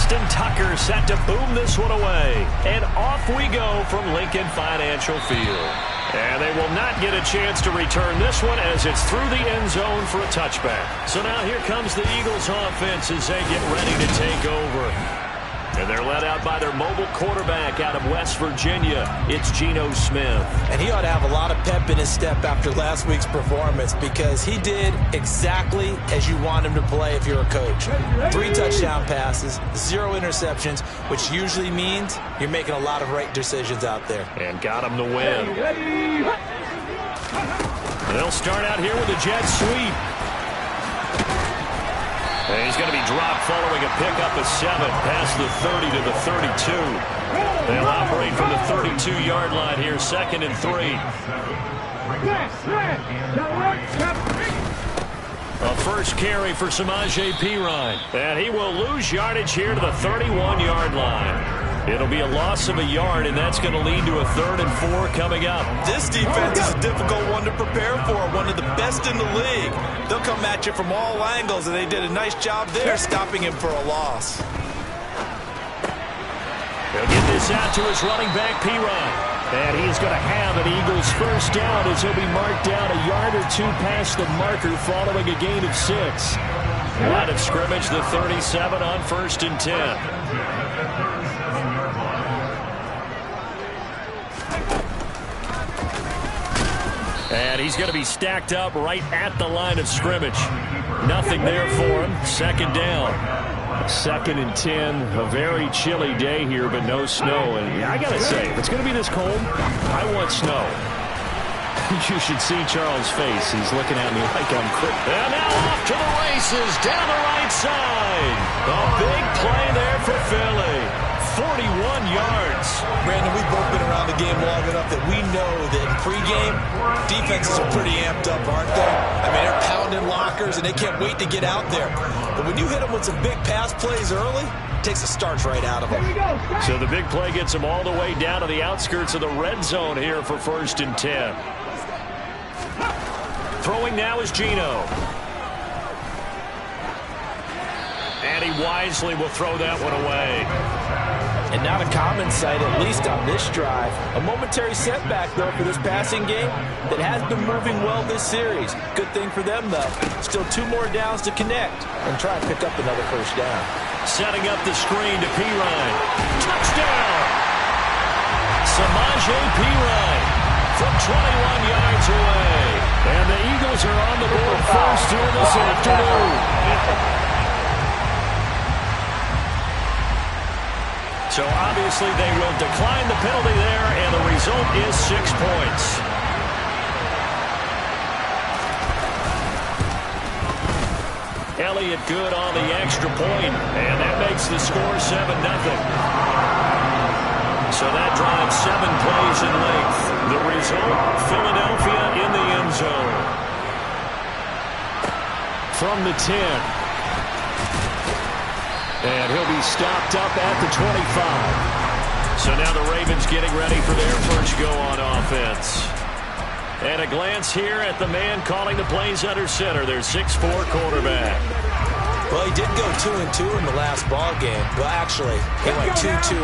Justin Tucker set to boom this one away. And off we go from Lincoln Financial Field. And they will not get a chance to return this one as it's through the end zone for a touchback. So now here comes the Eagles offense as they get ready to take over. And they're led out by their mobile quarterback out of West Virginia. It's Geno Smith. And he ought to have a lot of pep in his step after last week's performance because he did exactly as you want him to play if you're a coach. 3 touchdown passes, 0 interceptions, which usually means you're making a lot of right decisions out there. And got him to win. They'll start out here with a jet sweep. And he's going to be dropped following a pickup of 7 past the 30 to the 32. They'll operate from the 32-yard line here, 2nd and 3. A first carry for Samaje Perine. And he will lose yardage here to the 31-yard line. It'll be a loss of a yard, and that's going to lead to a 3rd and 4 coming up. This defense is a difficult one to prepare for, one of the best in the league. They'll come at you from all angles, and they did a nice job there stopping him for a loss. He'll get this out to his running back, Perine. And he's going to have an Eagles first down as he'll be marked down a yard or 2 past the marker following a gain of 6. Line of scrimmage, the 37 on 1st and 10. And he's going to be stacked up right at the line of scrimmage. Nothing there for him. 2nd down. 2nd and 10. A very chilly day here, but no snow. And I got to say, if it's going to be this cold, I want snow. You should see Charles' face. He's looking at me like I'm crazy. And now off to the races down the right side. A big play there for Philly. 41 yards. Brandon, we've both been around the game long enough that we know that in pregame, defenses are pretty amped up, aren't they? I mean, they're pounding lockers, and they can't wait to get out there. But when you hit them with some big pass plays early, it takes the starch right out of them. So the big play gets them all the way down to the outskirts of the red zone here for 1st and 10. Throwing now is Geno. And he wisely will throw that one away. And not a common sight, at least on this drive. A momentary setback, though, for this passing game that has been moving well this series. Good thing for them, though. Still 2 more downs to connect and try and pick up another first down. Setting up the screen to Perine. Touchdown! Samaje Perine from 21 yards away. And the Eagles are on the board first here this afternoon. So obviously they will decline the penalty there, and the result is 6 points. Elliott good on the extra point, and that makes the score 7-0. So that drives 7 plays in length. The result, Philadelphia in the end zone. From the 10. And he'll be stopped up at the 25. So now the Ravens getting ready for their first go on offense. And a glance here at the man calling the plays under center, their 6'4" quarterback. Well, he did go 2-2 in the last ball game. Well, actually, he went 2-2-1,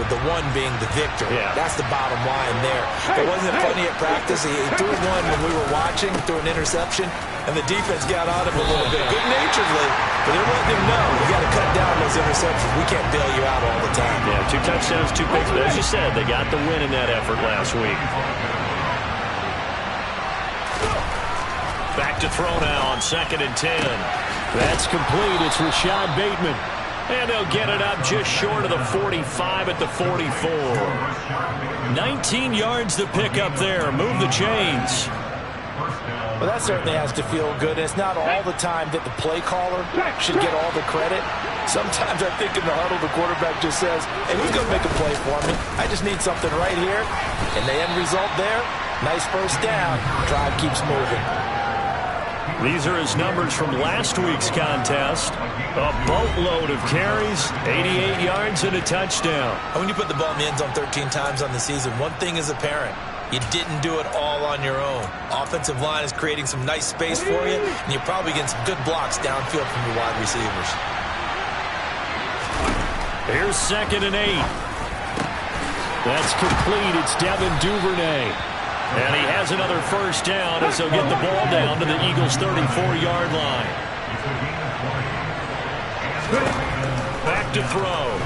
with the 1 being the victor. Yeah. That's the bottom line there. It wasn't funny at practice. He threw 1 when we were watching, threw an interception, and the defense got on him a little bit, good-naturedly. But they're letting him know, you got to cut down those interceptions. We can't bail you out all the time. Yeah, 2 touchdowns, 2 picks. But as you said, they got the win in that effort last week. Back to throw now on 2nd and 10. That's complete. It's Rashad Bateman. And they'll get it up just short of the 45 at the 44. 19 yards to pick up there. Move the chains. Well, that certainly has to feel good. It's not all the time that the play caller should get all the credit. Sometimes I think in the huddle, the quarterback just says, hey, who's going to make a play for me? I just need something right here. And the end result there, nice first down. Drive keeps moving. These are his numbers from last week's contest. A boatload of carries, 88 yards and a touchdown. And when you put the ball in the end zone 13 times on the season, one thing is apparent. You didn't do it all on your own. Offensive line is creating some nice space for you, and you're probably getting some good blocks downfield from your wide receivers. Here's 2nd and 8. That's complete. It's Devin Duvernay. And he has another first down as they'll get the ball down to the Eagles' 34-yard line. Back to throw.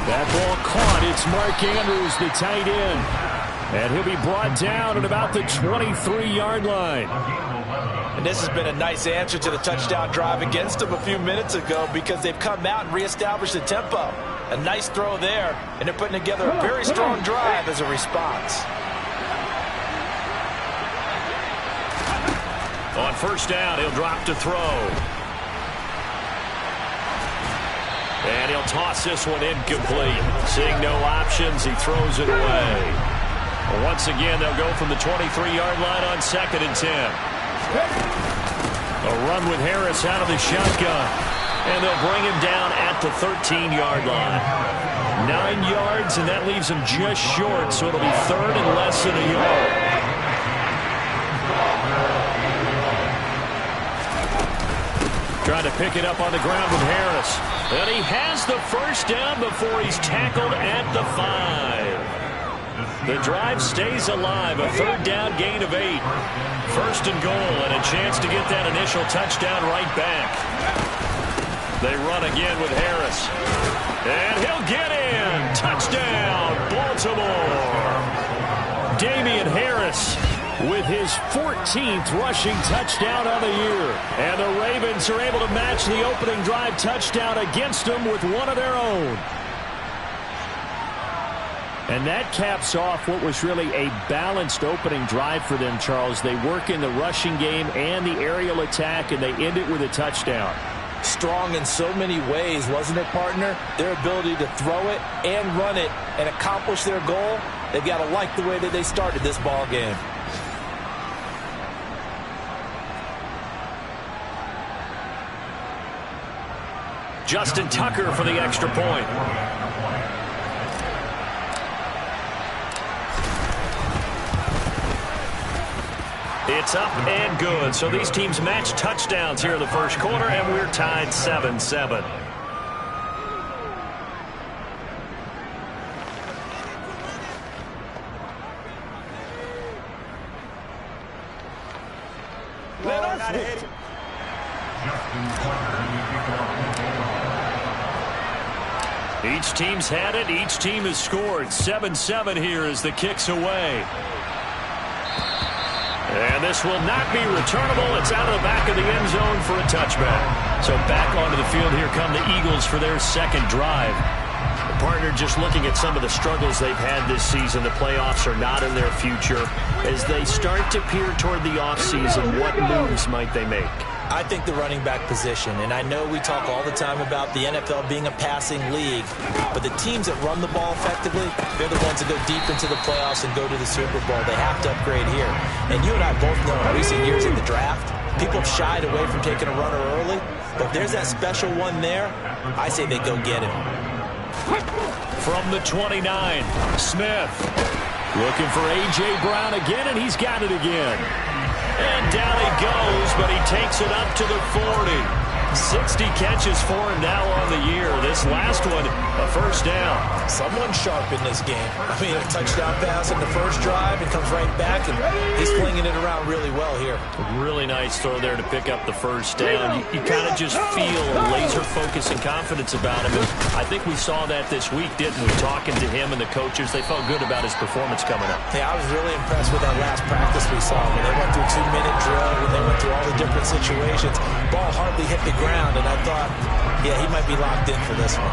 That ball caught. It's Mark Andrews, the tight end. And he'll be brought down at about the 23-yard line. And this has been a nice answer to the touchdown drive against them a few minutes ago because they've come out and reestablished the tempo. A nice throw there, and they're putting together a very strong drive as a response. On first down, he'll drop to throw. And he'll toss this one incomplete. Seeing no options, he throws it away. Once again, they'll go from the 23-yard line on 2nd and 10. A run with Harris out of the shotgun. And they'll bring him down at the 13-yard line. 9 yards, and that leaves him just short, so it'll be 3rd and less than a yard. Trying to pick it up on the ground with Harris. And he has the first down before he's tackled at the 5. The drive stays alive. A 3rd down gain of 8. 1st and goal, and a chance to get that initial touchdown right back. They run again with Harris. And he'll get in. Touchdown, Baltimore. Damian Harris with his 14th rushing touchdown on the year. And the Ravens are able to match the opening drive touchdown against them with one of their own. And that caps off what was really a balanced opening drive for them, Charles. They work in the rushing game and the aerial attack, and they end it with a touchdown. Strong in so many ways, wasn't it, partner? Their ability to throw it and run it and accomplish their goal, they've got to like the way that they started this ball game. Justin Tucker for the extra point. It's up and good. So these teams match touchdowns here in the first quarter, and we're tied 7-7. Each team's had it. Each team has scored. 7-7 here as the kick's away. And this will not be returnable. It's out of the back of the end zone for a touchback. So back onto the field here come the Eagles for their 2nd drive. The partner, just looking at some of the struggles they've had this season, the playoffs are not in their future. As they start to peer toward the offseason, what moves might they make? I think the running back position, and I know we talk all the time about the NFL being a passing league, but the teams that run the ball effectively, they're the ones that go deep into the playoffs and go to the Super Bowl. They have to upgrade here. And you and I both know in recent years in the draft, people have shied away from taking a runner early, but if there's that special one there, I say they go get him. From the 29, Smith looking for A.J. Brown again, and he's got it again. And down he goes, but he takes it up to the 40. 60 catches for him now on the year. This last one, a first down. Someone's sharp in this game. I mean, a touchdown pass in the first drive and comes right back, and he's flinging it around really well here. Really nice throw there to pick up the first down. You kind of just feel laser focus and confidence about him. And I think we saw that this week, didn't we? Talking to him and the coaches, they felt good about his performance coming up. Yeah, I was really impressed with that last practice we saw when they went through a 2-minute drill, when they went through all the different situations. Ball hardly hit the ground, and I thought, yeah, he might be locked in for this one.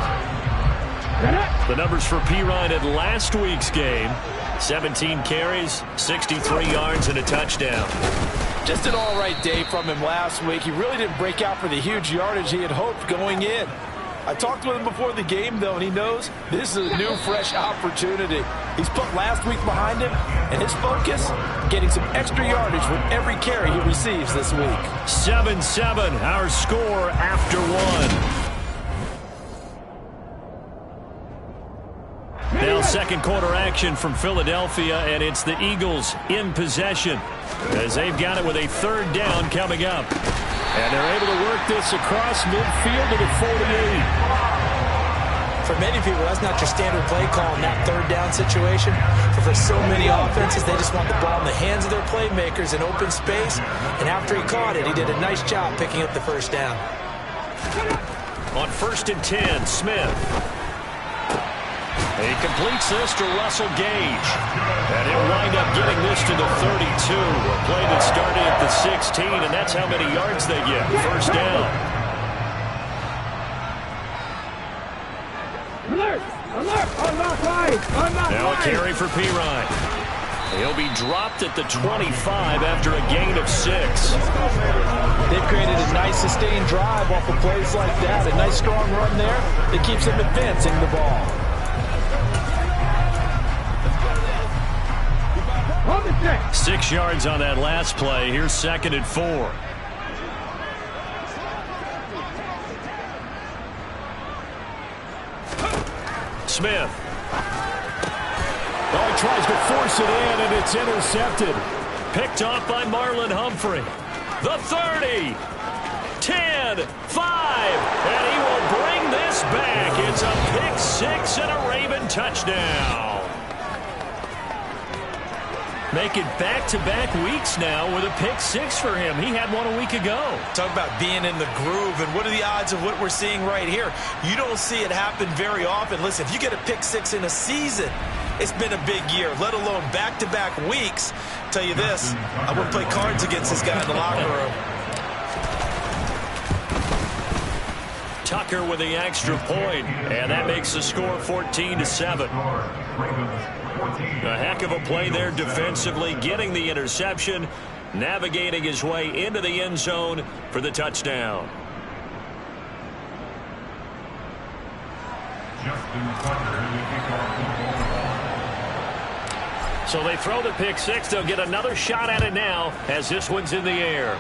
The numbers for Pirine at last week's game: 17 carries, 63 yards, and a touchdown. Just an all-right day from him last week. He really didn't break out for the huge yardage he had hoped going in. I talked with him before the game, though, and he knows this is a new, fresh opportunity. He's put last week behind him, and his focus, getting some extra yardage with every carry he receives this week. 7-7, our score after one. Now second quarter action from Philadelphia, and it's the Eagles in possession as they've got it with a third down coming up. And they're able to work this across midfield to the 48. for many people, that's not your standard play call in that third down situation. But for so many offenses, they just want the ball in the hands of their playmakers in open space. And after he caught it, he did a nice job picking up the first down. On 1st and 10, Smith. He completes this to Russell Gage. And he'll wind up getting this to the 32. A play that started at the 16, and that's how many yards they get. First down. Now a carry for Pirine. He'll be dropped at the 25 after a gain of 6. They've created a nice sustained drive off of plays like that. A nice strong run there. It keeps them advancing the ball. 6 yards on that last play. Here's 2nd and 4. Smith. Oh, he tries to force it in, and it's intercepted. Picked off by Marlon Humphrey. The 30. 10, 5, and he will bring this back. It's a pick 6 and a Raven touchdown. Making back-to-back weeks now with a pick 6 for him. He had one a week ago. Talk about being in the groove, and what are the odds of what we're seeing right here? You don't see it happen very often. Listen, if you get a pick 6 in a season, it's been a big year, let alone back-to-back weeks. I'll tell you this, I wouldn't play cards against this guy in the locker room. Tucker with the extra point, and that makes the score 14-7. A heck of a play there defensively, getting the interception, navigating his way into the end zone for the touchdown. So they throw the pick 6. They'll get another shot at it now as this one's in the air.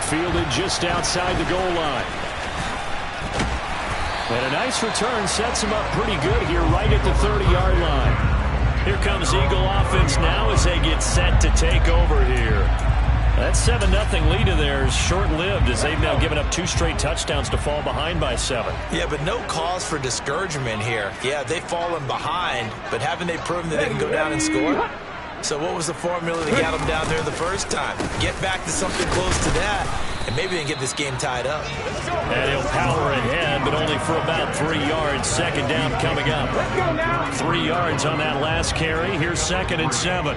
Fielded just outside the goal line. And a nice return sets him up pretty good here right at the 30-yard line. Here comes Eagle offense now as they get set to take over here. That 7-0 lead of theirs is short-lived as they've now given up 2 straight touchdowns to fall behind by 7. Yeah, but no cause for discouragement here. Yeah, they've fallen behind, but haven't they proven that they can go down and score? So what was the formula to get them down there the first time? Get back to something close to that, and maybe they can get this game tied up. And he'll power ahead, but only for about 3 yards. 2nd down coming up. 3 yards on that last carry. Here's 2nd and 7.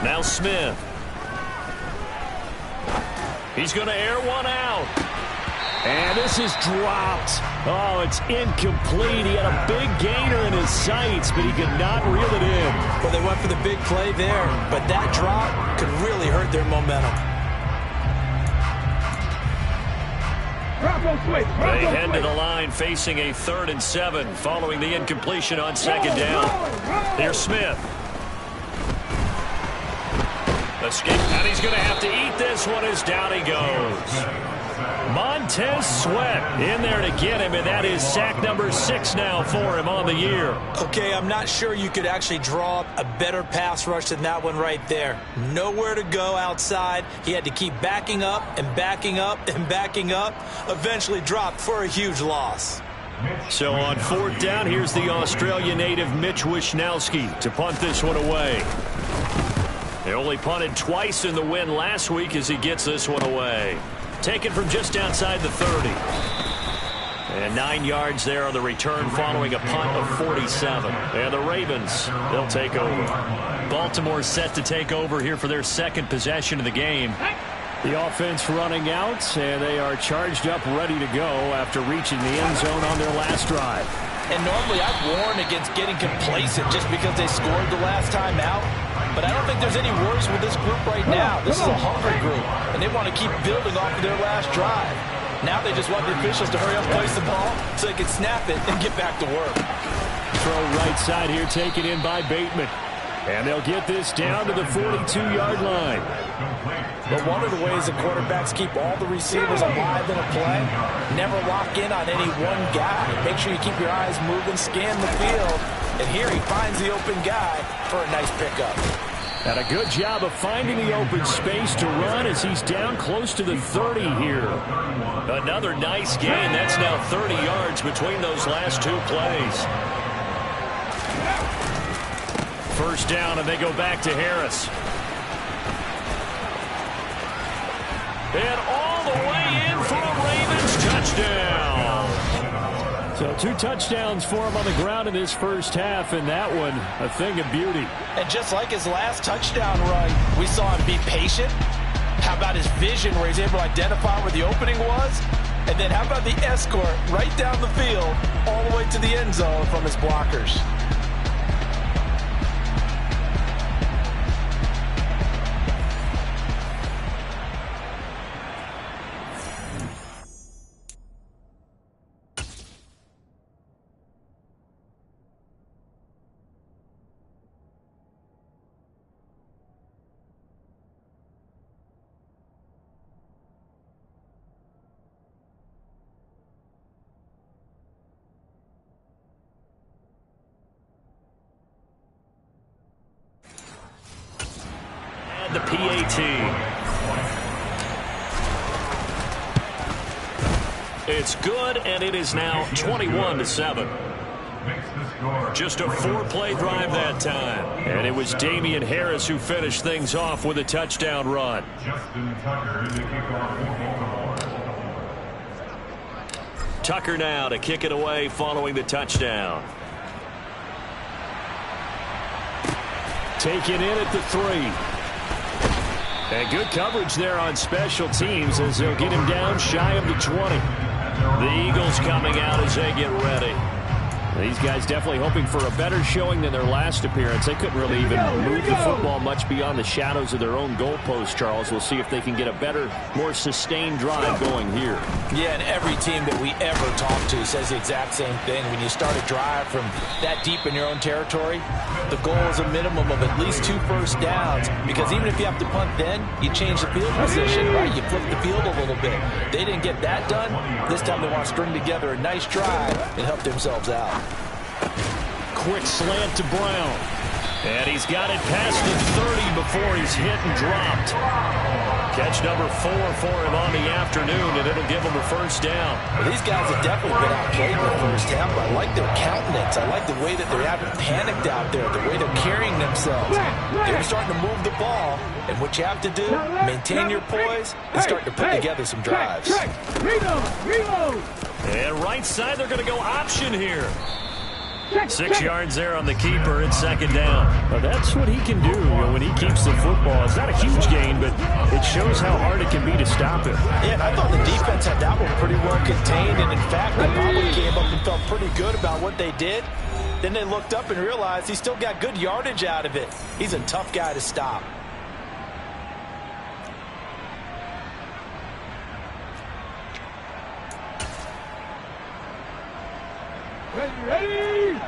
Now Smith. He's going to air one out. And this is dropped. Oh, it's incomplete. He had a big gainer in his sights, but he could not reel it in. Well, they went for the big play there, but that drop could really hurt their momentum. They head to the line facing a 3rd and 7 following the incompletion on 2nd down. Here's Smith. Escape, and he's going to have to eat this one as down he goes. Montez Sweat in there to get him, and that is sack number 6 now for him on the year. Okay, I'm not sure you could actually draw up a better pass rush than that one right there. Nowhere to go outside. He had to keep backing up and backing up and backing up. Eventually dropped for a huge loss. So on 4th down, here's the Australian native Mitch Wishnowski to punt this one away. They only punted twice in the win last week as he gets this one away. Taken from just outside the 30. And 9 yards there on the return following a punt of 47. And the Ravens, they'll take over. Baltimore set to take over here for their 2nd possession of the game. The offense running out, and they are charged up, ready to go after reaching the end zone on their last drive. And normally I'd warn against getting complacent just because they scored the last time out. But I don't think there's any worries with this group right now. This is a hungry group, and they want to keep building off of their last drive. Now they just want the officials to hurry up, place the ball, so they can snap it and get back to work. Throw right side here, taken in by Bateman. And they'll get this down to the 42-yard line. But one of the ways the quarterbacks keep all the receivers alive in a play, never lock in on any one guy. Make sure you keep your eyes moving, scan the field. And here he finds the open guy for a nice pickup. And a good job of finding the open space to run as he's down close to the 30 here. Another nice gain. That's now 30 yards between those last two plays. First down, and they go back to Harris. And all the way in for a Ravens touchdown. So 2 touchdowns for him on the ground in his first half, and that one a thing of beauty. And just like his last touchdown run, we saw him be patient. How about his vision where he's able to identify where the opening was? And then how about the escort right down the field all the way to the end zone from his blockers? The PAT. It's good, and it is now 21-7. Just a 4-play drive that time. And it was Damian Harris who finished things off with a touchdown run. Tucker now to kick it away following the touchdown. Taken in at the 3. And good coverage there on special teams as they'll get him down shy of the 20. The Eagles coming out as they get ready. These guys definitely hoping for a better showing than their last appearance. They couldn't really even move the football much beyond the shadows of their own goalpost, Charles. We'll see if they can get a better, more sustained drive going here. Yeah, and every team that we ever talk to says the exact same thing. When you start a drive from that deep in your own territory, the goal is a minimum of at least 2 first downs, because even if you have to punt then, you change the field position, right? You flip the field a little bit. They didn't get that done. This time they want to string together a nice drive and help themselves out. Quick slant to Brown. And he's got it past the 30 before he's hit and dropped. Catch number 4 for him on the afternoon, and it'll give him a first down. Well, these guys have definitely been outplayed in the first half. I like their countenance. I like the way that they haven't panicked out there, the way they're carrying themselves. They're starting to move the ball, and what you have to do, maintain your poise and start to put together some drives. Reload! And right side, they're going to go option here. 6 yards there on the keeper. It's second down. Well, that's what he can do when he keeps the football. It's not a huge gain, but it shows how hard it can be to stop him. Yeah, and I thought the defense had that one pretty well contained, and in fact, they probably came up and felt pretty good about what they did. Then they looked up and realized he still got good yardage out of it. He's a tough guy to stop. Ready!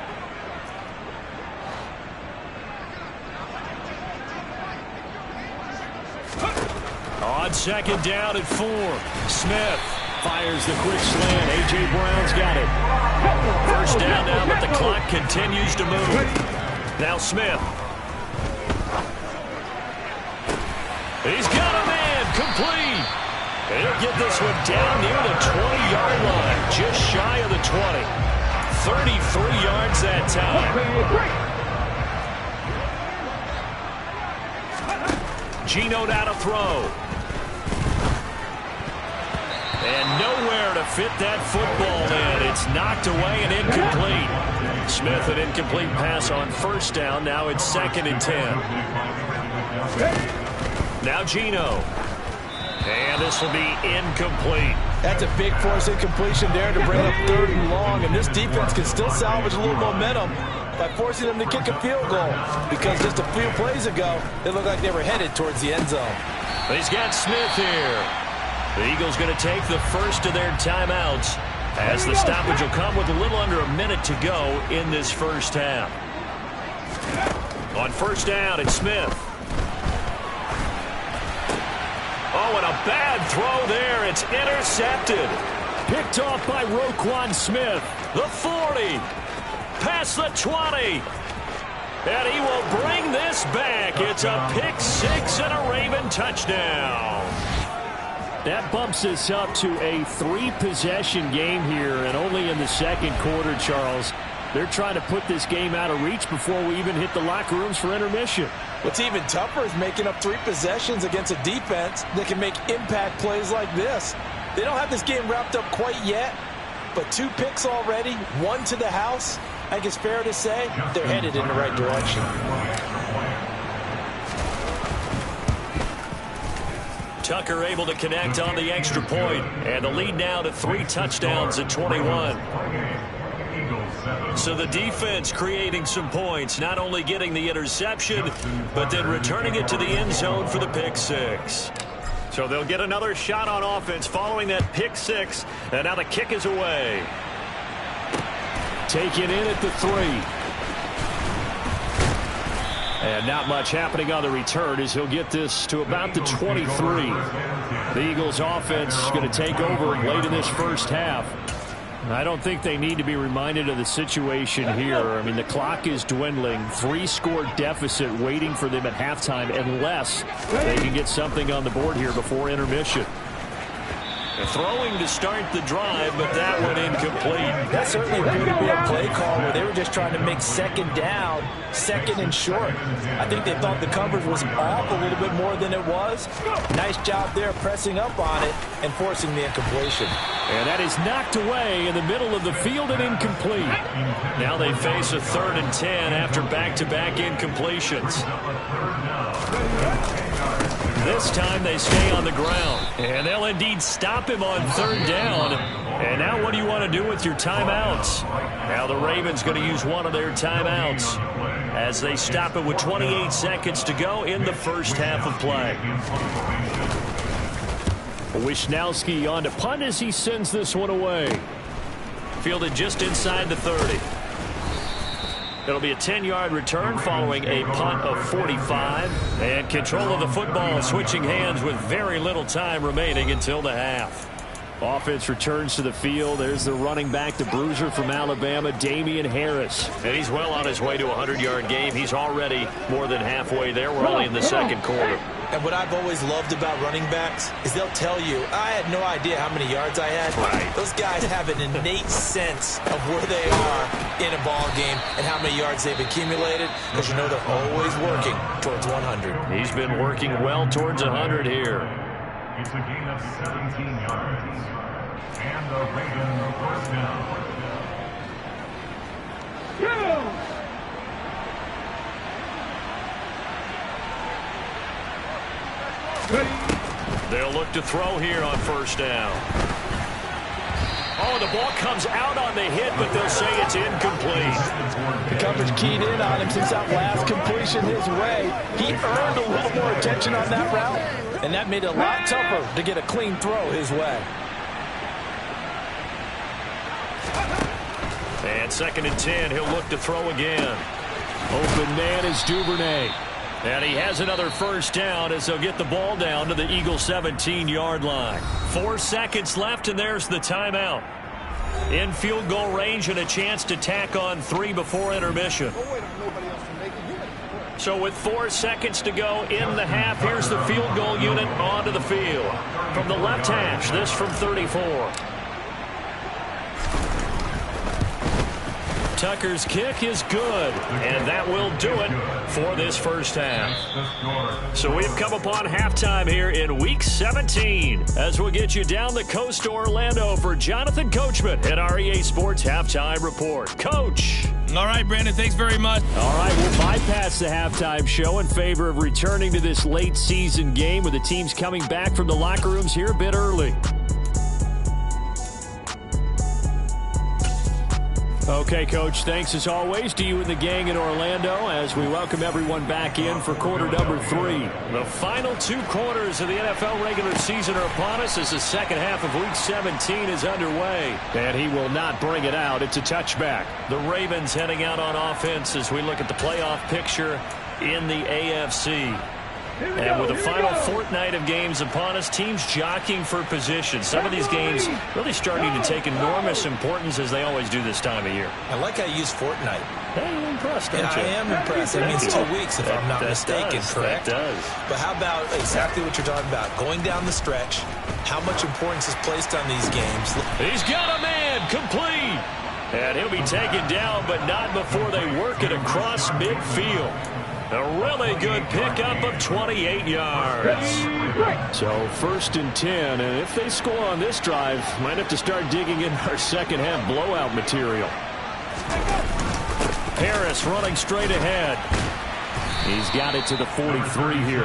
On second down at 4. Smith fires the quick slant. A.J. Brown's got it. First down now, but the clock continues to move. Now Smith. He's got a man. Complete. He'll get this one down near the 20-yard line. Just shy of the 20. 33 yards that time. Geno now to throw. And nowhere to fit that football in. It's knocked away and incomplete. Smith, an incomplete pass on first down. Now it's 2nd and 10. Now Geno. And this will be incomplete. That's a big force incompletion there to bring up 3rd and long, and this defense can still salvage a little momentum by forcing them to kick a field goal, because just a few plays ago, it looked like they were headed towards the end zone. He's got Smith here. The Eagles going to take the first of their timeouts as the stoppage will come with a little under a minute to go in this first half. On first down, it's Smith. Oh, and a bad throw there. It's intercepted. Picked off by Roquan Smith. The 40. Past the 20. And he will bring this back. It's a pick six and a Raven touchdown. That bumps us up to a 3-possession game here, and only in the second quarter, Charles. They're trying to put this game out of reach before we even hit the locker rooms for intermission. What's even tougher is making up 3 possessions against a defense that can make impact plays like this. They don't have this game wrapped up quite yet, but 2 picks already, 1 to the house. I think it's fair to say they're headed in the right direction. Tucker able to connect on the extra point, and the lead now to 3 touchdowns at 21. So the defense creating some points, not only getting the interception, but then returning it to the end zone for the pick six. So they'll get another shot on offense following that pick six, and now the kick is away. Taken in at the 3. And not much happening on the return as he'll get this to about the 23. The Eagles offense is going to take over late in this first half. I don't think they need to be reminded of the situation here. I mean, the clock is dwindling. 3-score deficit waiting for them at halftime unless they can get something on the board here before intermission. Throwing to start the drive, but that one incomplete. That certainly appeared to be a play call where they were just trying to make second down, second and short. I think they thought the coverage was off a little bit more than it was. Nice job there pressing up on it and forcing the incompletion. And that is knocked away in the middle of the field and incomplete. Now they face a 3rd and 10 after back-to-back incompletions. This time they stay on the ground, and they'll indeed stop him on 3rd down. And now what do you want to do with your timeouts? Now the Ravens going to use one of their timeouts as they stop it with 28 seconds to go in the first half of play. Wisnowski on to punt as he sends this one away. Fielded just inside the 30. It'll be a 10-yard return following a punt of 45. And control of the football switching hands with very little time remaining until the half. Offense returns to the field. There's the running back, the bruiser from Alabama, Damian Harris. And he's well on his way to a 100-yard game. He's already more than halfway there. We're only in the second quarter. And what I've always loved about running backs is they'll tell you, I had no idea how many yards I had. Right. Those guys have an innate sense of where they are in a ball game and how many yards they've accumulated, because you know they're always working towards 100. He's been working well towards 100 here. It's a gain of 17 yards. And the Ravens first down. They'll look to throw here on first down. Oh, the ball comes out on the hit, but they'll say it's incomplete. The coverage keyed in on him since that last completion his way. He earned a little more attention on that route, and that made it a lot tougher to get a clean throw his way. And 2nd and 10, he'll look to throw again. Open man is Duvernay. And he has another first down as they'll get the ball down to the Eagles' 17-yard line. 4 seconds left, and there's the timeout. In field goal range and a chance to tack on 3 before intermission. So with 4 seconds to go in the half, here's the field goal unit onto the field. From the left hash, this from 34. Tucker's kick is good, and that will do it for this first half. So we've come upon halftime here in Week 17 as we'll get you down the coast to Orlando for Jonathan Coachman at our EA Sports Halftime Report. Coach. All right, Brandon, thanks very much. All right, we'll bypass the halftime show in favor of returning to this late season game with the teams coming back from the locker rooms here a bit early. Okay, Coach, thanks as always to you and the gang in Orlando as we welcome everyone back in for quarter number 3. The final 2 quarters of the NFL regular season are upon us as the second half of Week 17 is underway. And he will not bring it out. It's a touchback. The Ravens heading out on offense as we look at the playoff picture in the AFC. And with the final fortnight of games upon us, teams jockeying for position. Some of these games really starting to take enormous importance as they always do this time of year. I like how you use fortnight. Hey, you're impressed, aren't you? I am impressed. That means 2 weeks, if I'm not mistaken, correct? That does. But how about exactly what you're talking about? Going down the stretch, how much importance is placed on these games? He's got a man, complete. And he'll be taken down, but not before they work it across midfield. A really good pickup of 28 yards. So 1st and 10, and if they score on this drive, might have to start digging in our second half blowout material. Harris running straight ahead. He's got it to the 43 here.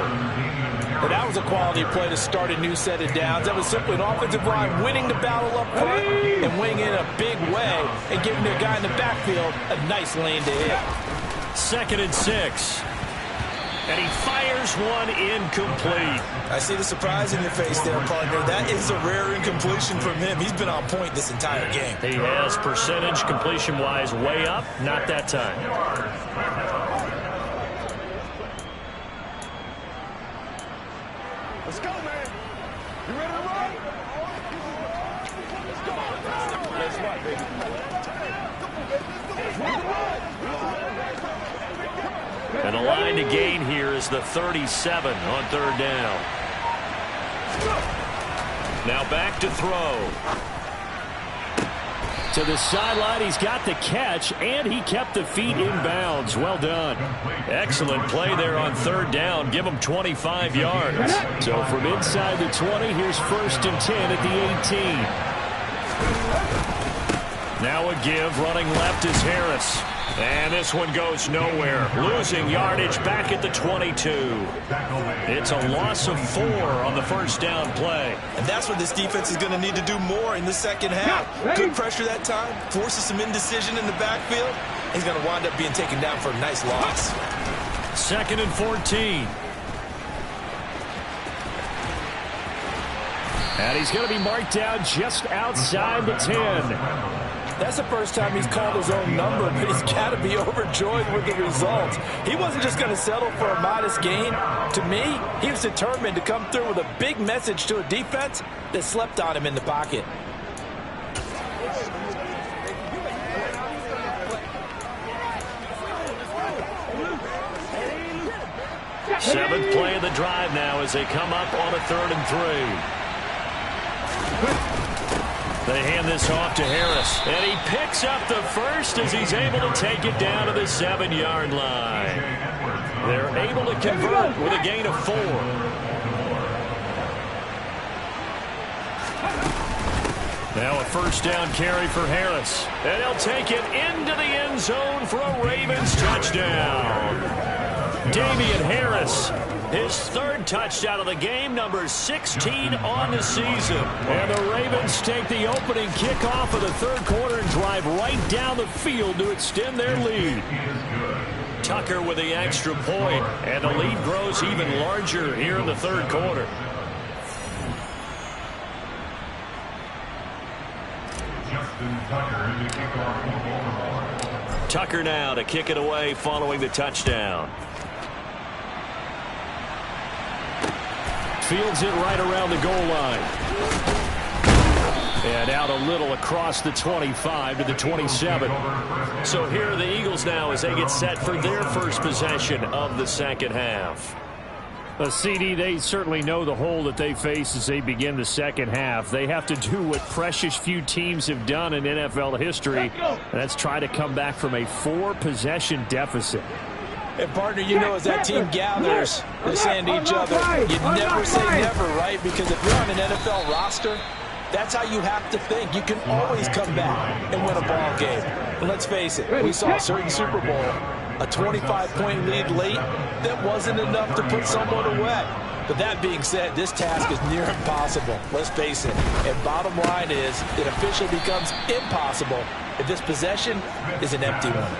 But that was a quality play to start a new set of downs. That was simply an offensive line winning the battle up front and winning in a big way and giving their guy in the backfield a nice lane to hit. 2nd and 6. And he fires one incomplete. I see the surprise in your face there, partner. That is a rare incompletion from him. He's been on point this entire game. He has percentage completion-wise way up. Not that time. Let's go, man. You ready to run? Let's go. Let's run, baby. Let's run. And the line to gain here is the 37 on 3rd down. Now back to throw. To the sideline, he's got the catch, and he kept the feet in bounds. Well done. Excellent play there on 3rd down. Give him 25 yards. So from inside the 20, here's 1st and 10 at the 18. Now a give, running left is Harris. And this one goes nowhere. Losing yardage back at the 22. It's a loss of 4 on the 1st down play. And that's what this defense is going to need to do more in the second half. Good pressure that time, forces some indecision in the backfield. He's going to wind up being taken down for a nice loss. 2nd and 14. And he's going to be marked down just outside the 10. That's the first time he's called his own number, but he's got to be overjoyed with the results. He wasn't just going to settle for a modest gain. To me, he was determined to come through with a big message to a defense that slept on him in the pocket. Seventh play of the drive now as they come up on a 3rd and 3. They hand this off to Harris, and he picks up the first as he's able to take it down to the 7-yard line. They're able to convert with a gain of 4. Now a 1st down carry for Harris, and he'll take it into the end zone for a Ravens touchdown. Damian Harris, his 3rd touchdown of the game, number 16 on the season. And the Ravens take the opening kickoff of the 3rd quarter and drive right down the field to extend their lead. Tucker with the extra point, and the lead grows even larger here in the 3rd quarter. Tucker now to kick it away following the touchdown. Fields it right around the goal line. And out a little across the 25 to the 27. So here are the Eagles now as they get set for their first possession of the second half. CD, they certainly know the hole that they face as they begin the second half. They have to do what precious few teams have done in NFL history, and that's try to come back from a 4-possession deficit. And, partner, you know, as that team gathers, they're saying to each other, you never say never, right? Because if you're on an NFL roster, that's how you have to think. You can always come back and win a ball game. And let's face it, we saw a certain Super Bowl, a 25-point lead late, that wasn't enough to put someone away. But that being said, this task is near impossible. Let's face it. And bottom line is, it officially becomes impossible if this possession is an empty one.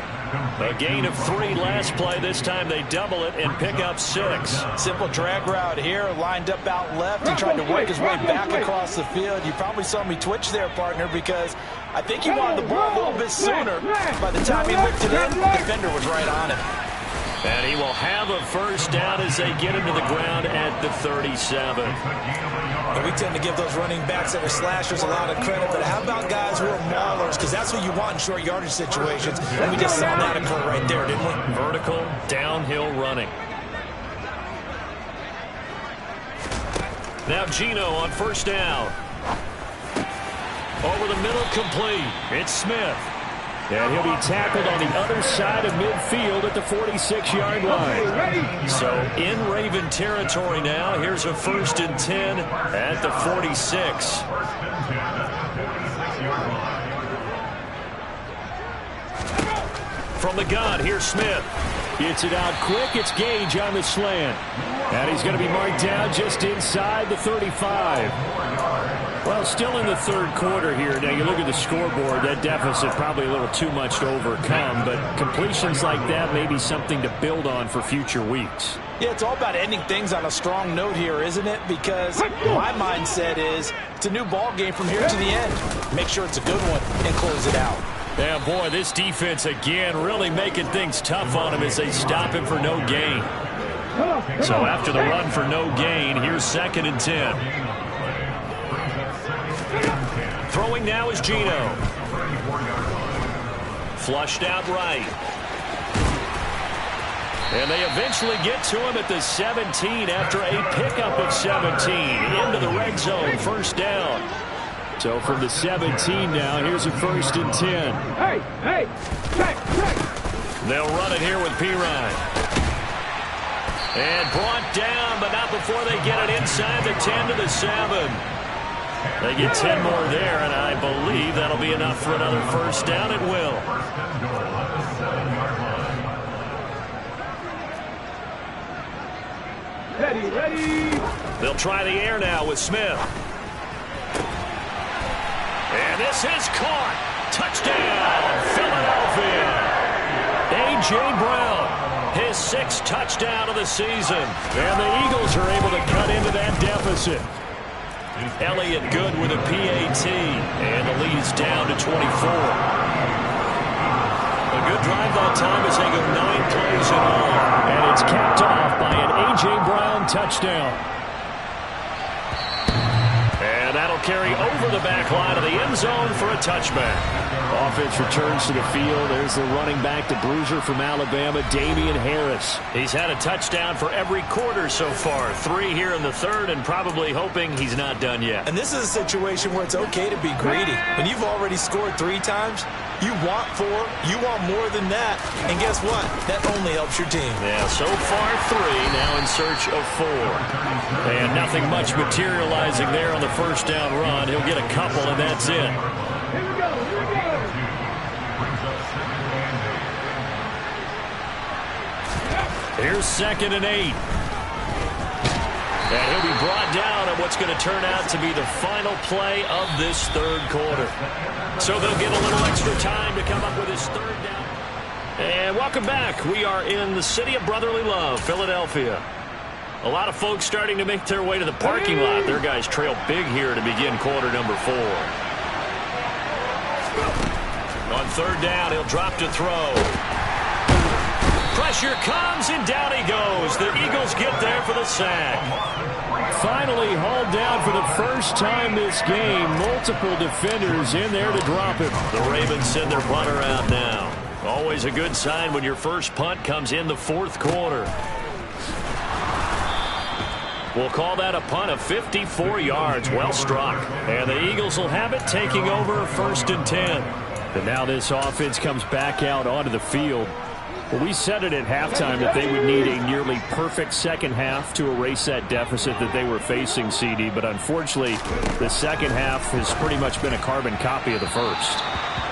A gain of 3 last play. This time they double it and pick up 6. Simple drag route here, lined up out left. He tried to work his way back across the field. You probably saw me twitch there, partner, because I think he wanted the ball a little bit sooner. By the time he lifted in, the defender was right on him. And he will have a first down as they get him to the ground at the 37. And we tend to give those running backs that are slashers a lot of credit, but how about guys who are maulers? Because that's what you want in short yardage situations. And we just saw that occur right there, didn't we? Vertical, downhill running. Now Geno on first down. Over the middle, complete. It's Smith. And he'll be tackled on the other side of midfield at the 46-yard line. So in Raven territory now. Here's a 1st and 10 at the 46. From the gun, here's Smith. Gets it out quick. It's Gage on the slant. And he's going to be marked down just inside the 35. Well, still in the third quarter here. Now, you look at the scoreboard, that deficit probably a little too much to overcome, but completions like that may be something to build on for future weeks. Yeah, it's all about ending things on a strong note here, isn't it? Because my mindset is it's a new ball game from here to the end. Make sure it's a good one and close it out. Yeah, boy, this defense again really making things tough on him as they stop him for no gain. So after the run for no gain, here's 2nd and 10. Throwing now is Geno. Flushed out right. And they eventually get to him at the 17 after a pickup of 17. Into the red zone, 1st down. So from the 17 now, here's a 1st and 10. They'll run it here with Pirine. And brought down, but not before they get it inside the 10 to the 7. They get 10 more there, and I believe that'll be enough for another 1st down. It will. Ready. They'll try the air now with Smith. And this is caught. Touchdown, Philadelphia. A.J. Brown, his 6th touchdown of the season. And the Eagles are able to cut into that deficit. Elliott good with a PAT, and the lead's down to 24. A good drive that time as they go 9 plays in all. And it's capped off by an A.J. Brown touchdown. And that'll carry over the back line of the end zone for a touchback. Offense returns to the field. There's the running back, the bruiser from Alabama, Damian Harris. He's had a touchdown for every quarter so far. 3 here in the 3rd, and probably hoping he's not done yet. And this is a situation where it's okay to be greedy. When you've already scored 3 times, you want 4, you want more than that. And guess what? That only helps your team. Yeah, so far 3, now in search of 4. And nothing much materializing there on the 1st down run. He'll get a couple, and that's it. Here we go. Here's 2nd and 8. And he'll be brought down on what's going to turn out to be the final play of this 3rd quarter. So they'll get a little extra time to come up with his 3rd down. And welcome back. We are in the city of brotherly love, Philadelphia. A lot of folks starting to make their way to the parking lot. Their guys trail big here to begin quarter number 4. On 3rd down, he'll drop to throw. Pressure comes, and down he goes. The Eagles get there for the sack. Finally hauled down for the first time this game. Multiple defenders in there to drop him. The Ravens send their punter out now. Always a good sign when your first punt comes in the 4th quarter. We'll call that a punt of 54 yards. Well struck. And the Eagles will have it, taking over 1st and 10. And now this offense comes back out onto the field. Well, we said it at halftime that they would need a nearly perfect second half to erase that deficit that they were facing, CD. But unfortunately, the second half has pretty much been a carbon copy of the first.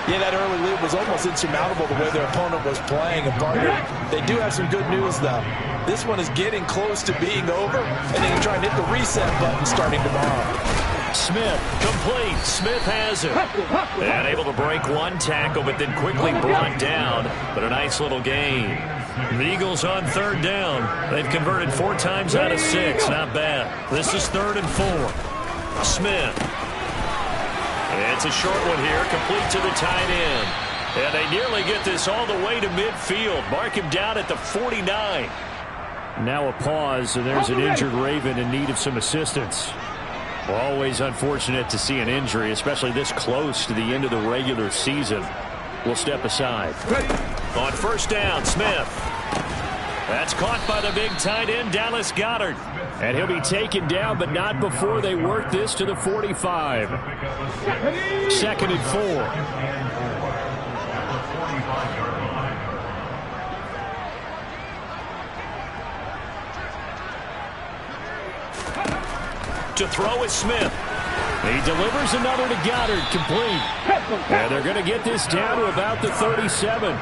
Yeah, that early lead was almost insurmountable the way their opponent was playing. And partner, they do have some good news, though. This one is getting close to being over, and they can try and hit the reset button starting tomorrow. Smith, complete. Smith has it. And able to break one tackle, but then quickly brought down. But a nice little gain. The Eagles on 3rd down. They've converted 4 times out of 6. Not bad. This is 3rd and 4. Smith. And it's a short one here, complete to the tight end. And they nearly get this all the way to midfield. Mark him down at the 49. Now a pause, and there's an injured Raven in need of some assistance. Well, always unfortunate to see an injury, especially this close to the end of the regular season. We'll step aside. On first down, Smith. That's caught by the big tight end, Dallas Goedert. And he'll be taken down, but not before they work this to the 45. 2nd and 4. To throw is Smith. He delivers another to Goddard, complete. And they're going to get this down to about the 37.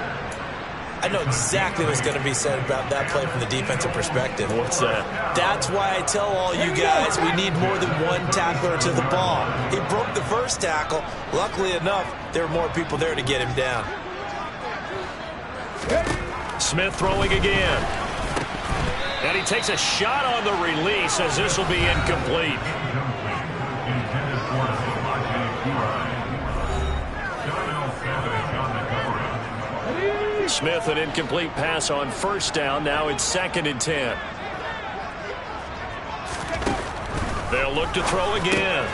I know exactly what's going to be said about that play from the defensive perspective. What's that? That's why I tell all you guys we need more than one tackler to the ball. He broke the first tackle. Luckily enough, there were more people there to get him down. Smith throwing again. And he takes a shot on the release as this will be incomplete. Smith, an incomplete pass on first down. Now it's 2nd and 10. They'll look to throw again.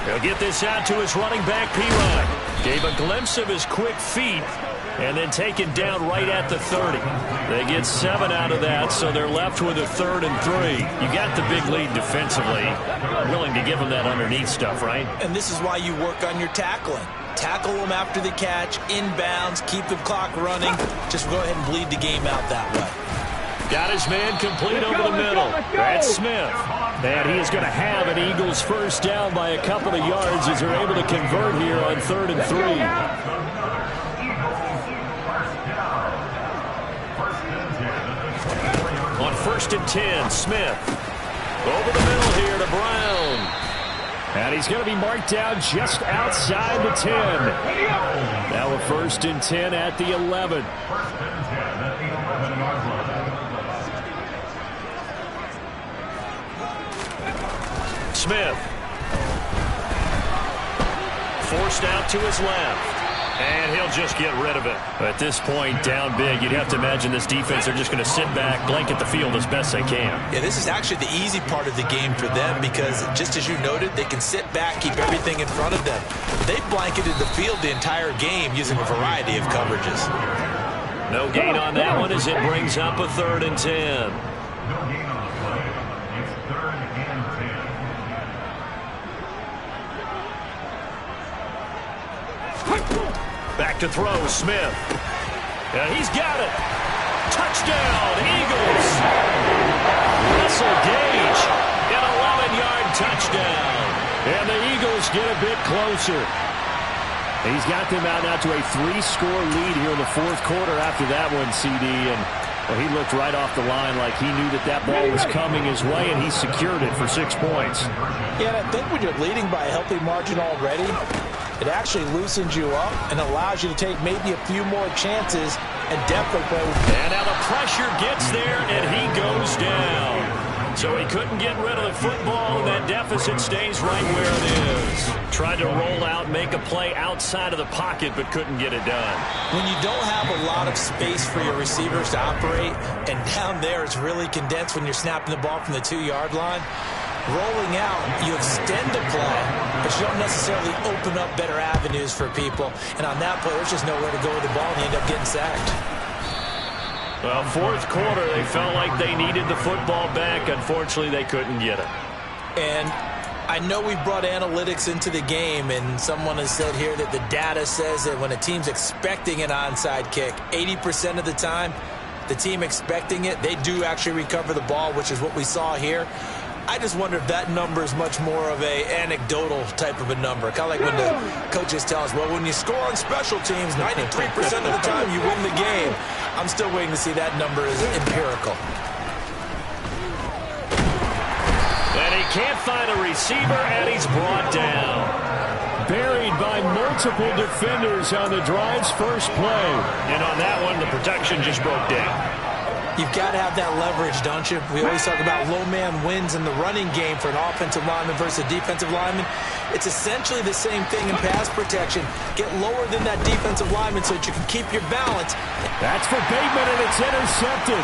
He'll get this out to his running back, P-Rod. Gave a glimpse of his quick feet and then taken down right at the 30. They get 7 out of that, so they're left with a 3rd and 3. You got the big lead defensively. Willing to give them that underneath stuff, right? And this is why you work on your tackling. Tackle them after the catch, inbounds, keep the clock running. Just go ahead and bleed the game out that way. Got his man complete over the middle. That's Smith. And he is going to have an Eagles first down by a couple of yards as they're able to convert here on 3rd and 3. On 1st and 10, Smith. Over the middle here to Brown. And he's going to be marked down just outside the 10. Now a 1st and 10 at the 11. Smith. Forced out to his left. And he'll just get rid of it. At this point, down big, you'd have to imagine this defense are just going to sit back, blanket the field as best they can. Yeah, this is actually the easy part of the game for them because, just as you noted, they can sit back, keep everything in front of them. They blanketed the field the entire game using a variety of coverages. No gain on that one as it brings up a 3rd and 10. No gain on the play. It's 3rd and 10. Back to throw, Smith. And he's got it. Touchdown, Eagles. Russell Gage, an 11-yard touchdown. And the Eagles get a bit closer. He's got them out now to a 3-score lead here in the 4th quarter after that one, CD. And well, he looked right off the line like he knew that ball was coming his way, and he secured it for 6 points. Yeah, and I think when you're leading by a healthy margin already, it actually loosens you up and allows you to take maybe a few more chances and definitely play. And now the pressure gets there, and he goes down. So he couldn't get rid of the football, and that deficit stays right where it is. Tried to roll out, make a play outside of the pocket, but couldn't get it done. When you don't have a lot of space for your receivers to operate, and down there it's really condensed when you're snapping the ball from the 2-yard line, rolling out, you extend the play, but you don't necessarily open up better avenues for people. And on that play, there's just nowhere to go with the ball, and you end up getting sacked. Well, 4th quarter, they felt like they needed the football back. Unfortunately, they couldn't get it. And I know we brought analytics into the game, and someone has said here that the data says that when a team's expecting an onside kick, 80% of the time, the team expecting it, they do actually recover the ball, which is what we saw here. I just wonder if that number is much more of a anecdotal type of a number. Kind of like when the coaches tell us, well, when you score on special teams, 93% of the time you win the game. I'm still waiting to see that number is empirical. And he can't find a receiver, and he's brought down. Buried by multiple defenders on the drive's first play. And on that one, the protection just broke down. You've got to have that leverage, don't you? We always talk about low man wins in the running game for an offensive lineman versus a defensive lineman. It's essentially the same thing in pass protection. Get lower than that defensive lineman so that you can keep your balance. That's for Bateman, and it's intercepted.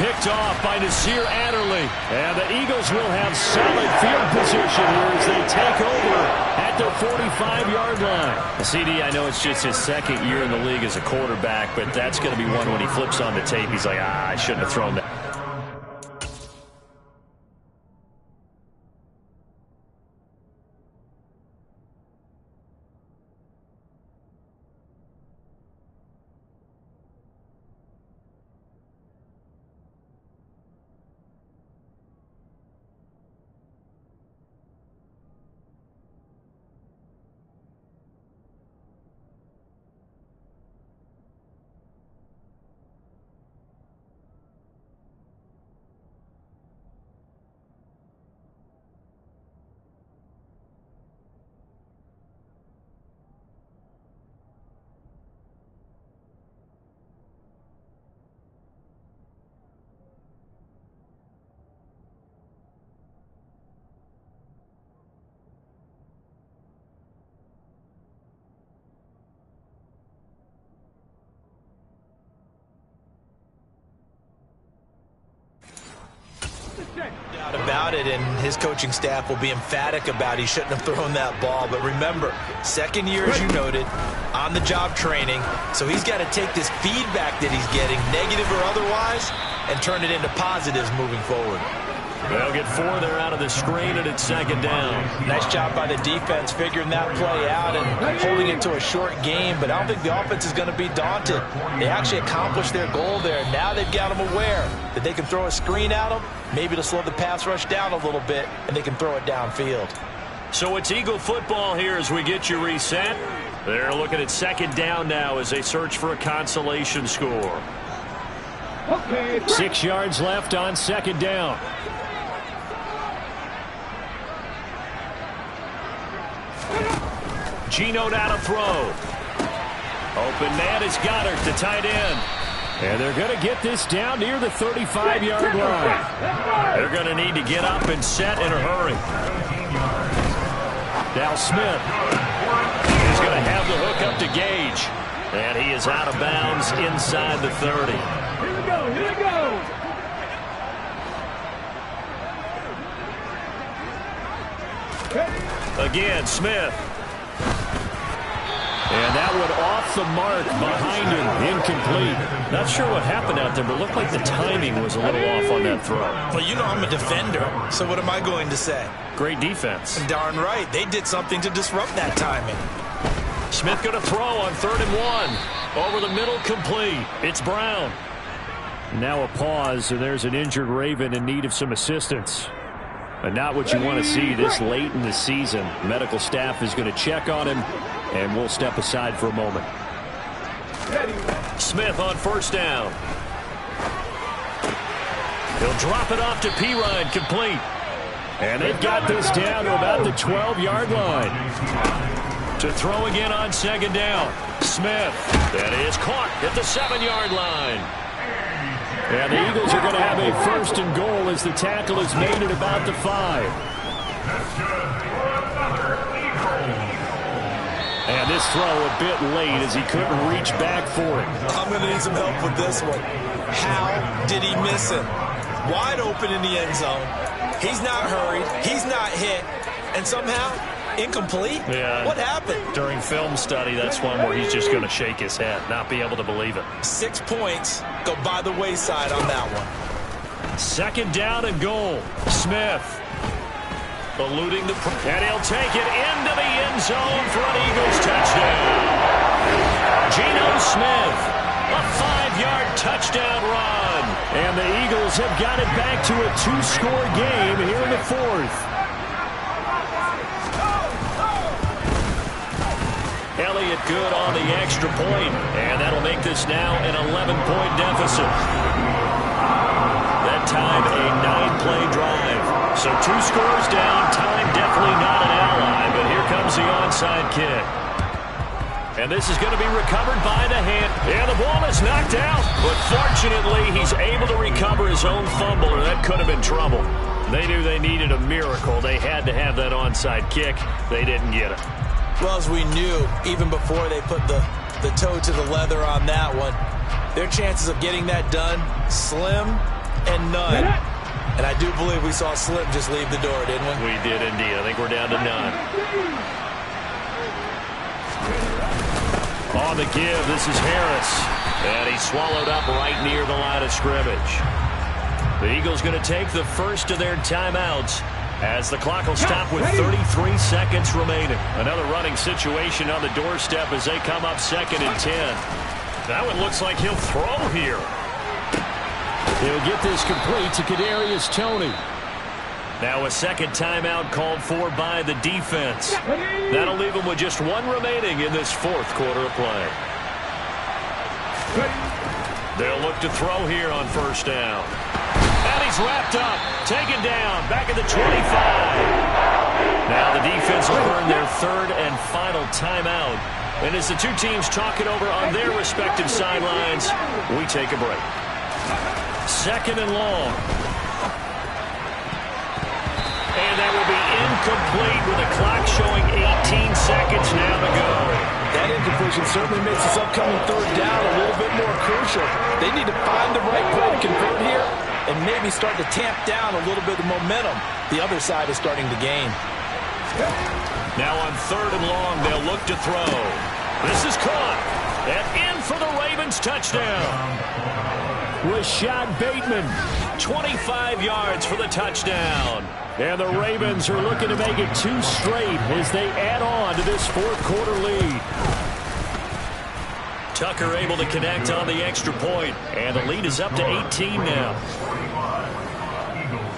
Picked off by Nasir Adderley. And the Eagles will have solid field position here as they take over at their 45-yard line. CD, I know it's just his second year in the league as a quarterback, but that's going to be one when he flips on the tape. He's like, I shouldn't have thrown that. Doubt about it, and his coaching staff will be emphatic about he shouldn't have thrown that ball. But remember, second year, as you noted, on-the-job training. So he's got to take this feedback that he's getting, negative or otherwise, and turn it into positives moving forward. They'll get 4 there out of the screen, and it's second down. Nice job by the defense figuring that play out and holding it to a short game, but I don't think the offense is going to be daunted. They actually accomplished their goal there. Now they've got them aware that they can throw a screen at them, maybe to slow the pass rush down a little bit, and they can throw it downfield. So it's Eagle football here as we get you reset. They're looking at second down now as they search for a consolation score. 6 yards left on second down. Gino now to throw. Open man is Goddard, the tight end. And they're going to get this down near the 35-yard line. They're going to need to get up and set in a hurry. Now Smith is going to have the hook up to Gage. And he is out of bounds inside the 30. Here we go, here we go. Again, Smith. And that one off the mark behind him, incomplete. Not sure what happened out there, but it looked like the timing was a little off on that throw. Well, you know I'm a defender, so what am I going to say? Great defense. Darn right. They did something to disrupt that timing. Smith going to throw on 3rd and 1. Over the middle, complete. It's Brown. Now a pause, and there's an injured Raven in need of some assistance. And not what you want to see this late in the season. Medical staff is going to check on him, and we'll step aside for a moment. Smith on 1st down. He'll drop it off to Pirine, complete. And they've got this down to about the 12-yard line. To throw again on 2nd down. Smith. That is caught at the 7-yard line. And the Eagles are going to have a 1st and goal as the tackle is made at about the 5. And this throw a bit late as he couldn't reach back for it. I'm going to need some help with this one. How did he miss him? Wide open in the end zone. He's not hurried. He's not hit. And somehow, incomplete? Yeah. What happened? During film study, that's one where he's just going to shake his head, not be able to believe it. 6 points go by the wayside on that one. 2nd down and goal. Smith. Eluding the... And he'll take it into the end zone for an Eagles touchdown. Geno Smith. A 5-yard touchdown run. And the Eagles have got it back to a 2-score game here in the 4th. Elliott good on the extra point, and that'll make this now an 11-point deficit. That time a 9-play drive. So 2 scores down, time definitely not an ally, but here comes the onside kick. And this is going to be recovered by the hand. And the ball is knocked out. But fortunately, he's able to recover his own fumble, or that could have been trouble. They knew they needed a miracle. They had to have that onside kick. They didn't get it. Well, as we knew, even before they put the toe to the leather on that one, their chances of getting that done, slim and none. And I do believe we saw Slim just leave the door, didn't we? We did indeed. I think we're down to none. On the give, this is Harris. And he's swallowed up right near the line of scrimmage. The Eagles going to take the first of their timeouts as the clock will stop with 33 seconds remaining. Another running situation on the doorstep as they come up 2nd and 10. That one looks like he'll throw here. He'll get this complete to Kadarius Toney. Now a second timeout called for by the defense. That'll leave them with just one remaining in this 4th quarter of play. They'll look to throw here on 1st down. And he's wrapped up, taken down, back at the 25. Now the defense will earn their 3rd and final timeout. And as the two teams talk it over on their respective sidelines, we take a break. 2nd and long. And that will be incomplete with the clock showing 18 seconds now to go. That incompletion certainly makes this upcoming 3rd down a little bit more crucial. They need to find the right play to convert here and maybe start to tamp down a little bit of momentum the other side is starting to gain. Now on 3rd and long, they'll look to throw. This is caught. And in for the Ravens touchdown. Rashad Bateman. 25 yards for the touchdown. And the Ravens are looking to make it 2 straight as they add on to this 4th quarter lead. Tucker able to connect on the extra point. And the lead is up to 18 now.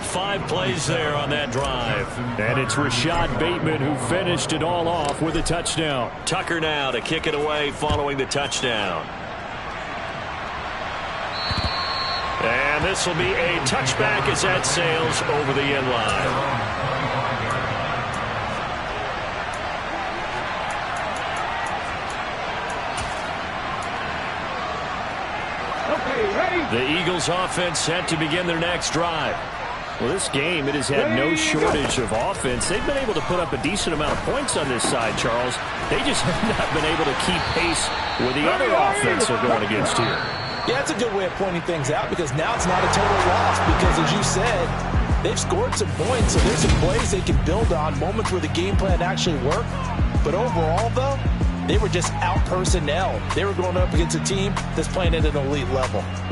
5 plays there on that drive. And it's Rashad Bateman who finished it all off with a touchdown. Tucker now to kick it away following the touchdown. And this will be a touchback as that sails over the end line. The Eagles offense set to begin their next drive. Well, this game, it has had no shortage of offense. They've been able to put up a decent amount of points on this side, Charles. They just have not been able to keep pace with the other offense they're going against here. Yeah, that's a good way of pointing things out because now it's not a total loss because, as you said, they've scored some points, so there's some plays they can build on, moments where the game plan actually worked. But overall, though, they were just out personnel. They were going up against a team that's playing at an elite level.